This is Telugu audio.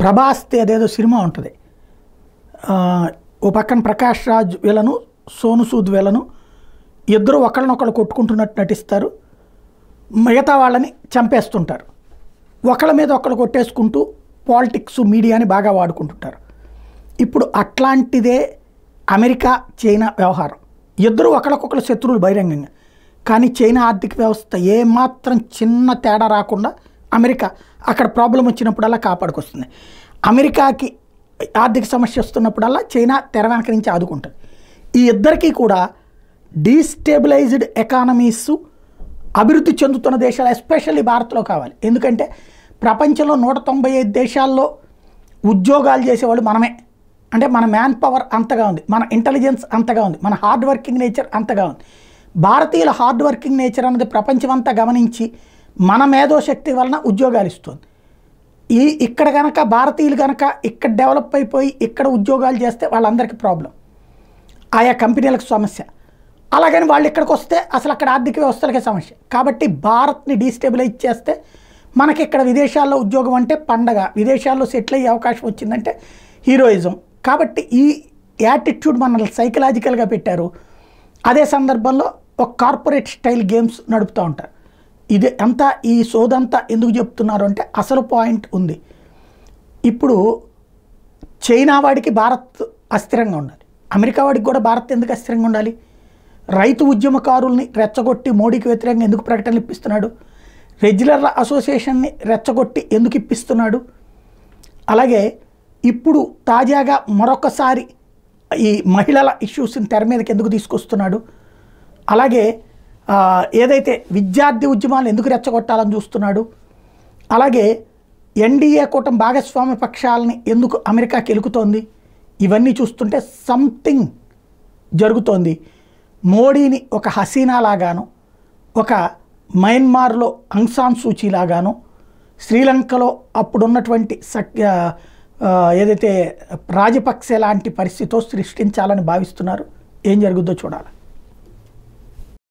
ప్రభాస్ది అదేదో సినిమా ఉంటుంది. ఓ పక్కన ప్రకాష్ రాజ్ వీళ్ళను, సోను సూద్ వీళ్ళను ఇద్దరు ఒకళ్ళనొకళ్ళు కొట్టుకుంటున్నట్టు నటిస్తారు, మిగతా వాళ్ళని చంపేస్తుంటారు. ఒకళ్ళ మీద ఒకళ్ళు కొట్టేసుకుంటూ పాలిటిక్స్ మీడియాని బాగా వాడుకుంటుంటారు. ఇప్పుడు అట్లాంటిదే అమెరికా చైనా వ్యవహారం. ఇద్దరు ఒకళ్ళకొకళ్ళు శత్రువులు బహిరంగంగా, కానీ చైనా ఆర్థిక వ్యవస్థ ఏమాత్రం చిన్న తేడా రాకుండా అమెరికా అక్కడ ప్రాబ్లం వచ్చినప్పుడల్లా కాపాడుకొస్తుంది. అమెరికాకి ఆర్థిక సమస్య వస్తున్నప్పుడల్లా చైనా తెర వెనక నుంచి ఆదుకుంటుంది. ఈ ఇద్దరికీ కూడా డీస్టెబిలైజ్డ్ ఎకానమీస్ అభివృద్ధి చెందుతున్న దేశాలు ఎస్పెషల్లీ భారత్లో కావాలి. ఎందుకంటే ప్రపంచంలో 195 దేశాల్లో ఉద్యోగాలు చేసేవాళ్ళు మనమే. అంటే మన మ్యాన్ పవర్ అంతగా ఉంది, మన ఇంటెలిజెన్స్ అంతగా ఉంది, మన హార్డ్ వర్కింగ్ నేచర్ అంతగా ఉంది. భారతీయుల హార్డ్ వర్కింగ్ నేచర్ అన్నది ప్రపంచమంతా గమనించి మన మేధోశక్తి వలన ఉద్యోగాలు ఇస్తుంది. ఇక్కడ కనుక భారతీయులు కనుక ఇక్కడ డెవలప్ అయిపోయి ఇక్కడ ఉద్యోగాలు చేస్తే వాళ్ళందరికీ ప్రాబ్లం, ఆయా కంపెనీలకు సమస్య. అలాగని వాళ్ళు ఇక్కడికి వస్తే అసలు అక్కడ ఆర్థిక వ్యవస్థలకే సమస్య. కాబట్టి భారత్ని డీస్టెబిలైజ్ చేస్తే మనకి ఇక్కడ విదేశాల్లో ఉద్యోగం అంటే పండగ, విదేశాల్లో సెటిల్ అయ్యే అవకాశం వచ్చిందంటే హీరోయిజం. కాబట్టి ఈ యాటిట్యూడ్ మనల్ని సైకలాజికల్గా పెట్టారు. అదే సందర్భంలో ఒక కార్పొరేట్ స్టైల్ గేమ్స్ నడుపుతూ ఉంటారు. ఇది అంతా ఈ సోదంతా ఎందుకు చెప్తున్నారు అంటే అసలు పాయింట్ ఉంది. ఇప్పుడు చైనా వాడికి భారత్ అస్థిరంగా ఉండాలి, అమెరికా వాడికి కూడా భారత్ ఎందుకు అస్థిరంగా ఉండాలి? రైతు ఉద్యమకారుల్ని రెచ్చగొట్టి మోడీకి వ్యతిరేకంగా ఎందుకు ప్రకటనలు ఇప్పిస్తున్నాడు? రెగ్యులర్ల అసోసియేషన్ని రెచ్చగొట్టి ఎందుకు ఇప్పిస్తున్నాడు? అలాగే ఇప్పుడు తాజాగా మరొకసారి ఈ మహిళల ఇష్యూస్ని తెర మీదకి ఎందుకు తీసుకొస్తున్నాడు? అలాగే ఏదైతే విద్యార్థి ఉద్యమాలను ఎందుకు రెచ్చగొట్టాలని చూస్తున్నాడు? అలాగే ఎన్డీఏ కూటమి భాగస్వామ్య పక్షాలని ఎందుకు అమెరికాకి ఎలుకుతోంది? ఇవన్నీ చూస్తుంటే సంథింగ్ జరుగుతోంది. మోడీని ఒక హసీనా లాగాను, ఒక మయన్మార్లో ఆంగ్ సాన్ సూచీ లాగాను, శ్రీలంకలో అప్పుడున్నటువంటి ఏదైతే రాజపక్సే లాంటి పరిస్థితితో సృష్టించాలని భావిస్తున్నారు. ఏం జరుగుద్దో చూడాలి.